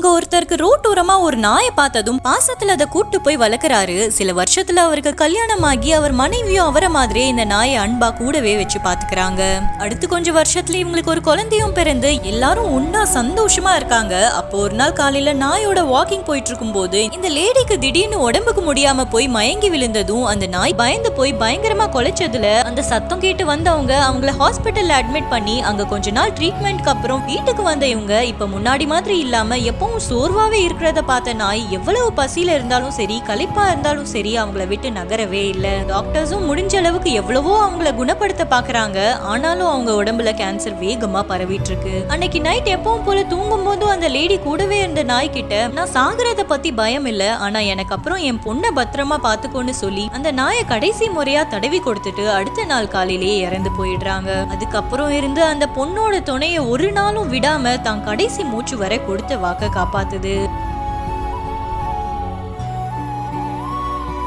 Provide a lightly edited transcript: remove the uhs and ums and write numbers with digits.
இங்க ஒருத்தருக்கு ரோட்டோரமா ஒரு நாயை பார்த்ததும் பாசத்துல அதை கூட்டு போய் வளர்க்கறாரு. சில வருஷத்துல அவருக்கு கல்யாணம் ஆகி அவர் மனைவியும் அவரை மாதிரியே இந்த நாயை அன்பா கூடவே வச்சு பாத்துக்கிறாங்க. அடுத்து கொஞ்சம் வருஷத்துல இவங்களுக்கு ஒரு குழந்தையும் பிறந்து எல்லாரும் ஒன்னா சந்தோஷமா இருக்காங்க. அப்போ ஒரு நாள் காலையில நாயோட வாக்கிங் போயிட்டு இருக்கும் போது இந்த லேடிக்கு திடீர்னு உடம்புக்கு முடியாம போய் மயங்கி விழுந்ததும் அந்த நாய் பயந்து போய் பயங்கரமா குலைச்சதுல அந்த சத்தம் கேட்டு வந்தவங்க அவங்கள ஹாஸ்பிட்டல்ல அட்மிட் பண்ணி அங்க கொஞ்ச நாள் ட்ரீட்மெண்ட்க்கு அப்புறம் வீட்டுக்கு வந்த இவங்க இப்ப முன்னாடி மாதிரி இல்லாம எப்பவும் சோர்வாவே இருக்கிறத பார்த்த நாய் எவ்வளவு பசியில இருந்தாலும் சரி களைப்பா இருந்தாலும் சரி அவங்கள விட்டு நகரவே இல்ல. டாக்டர்ஸும் முடிஞ்ச அளவுக்கு எவ்வளவோ அவங்கள குணப்படுத்த பாக்குறாங்க. ஆனாலும் அவங்க உடம்புல கேன்சர் வேகமா பரவிட்டு இருக்கு. அன்னைக்கு நைட் எப்பவும் போல தூங்கும் போதும் அந்த லேடி கூடவே இருந்த நாய் கிட்ட நான் சாகுறத பத்தி பயம் இல்ல, ஆனா எனக்கு அப்புறம் என் பொண்ணை பத்திரமா பாத்துக்கோன்னு சொல்லி அந்த நாயை கடைசி முறையா தடவி கொடுத்துட்டு அடுத்த நாள் காலையிலேயே இறந்து போயிடுறாங்க. அதுக்கப்புறம் இருந்து அந்த பொண்ணோட துணையை ஒரு நாளும் விடாம தான் கடைசி மூச்சு வரை கொடுத்த வாக்க காப்பாத்துது.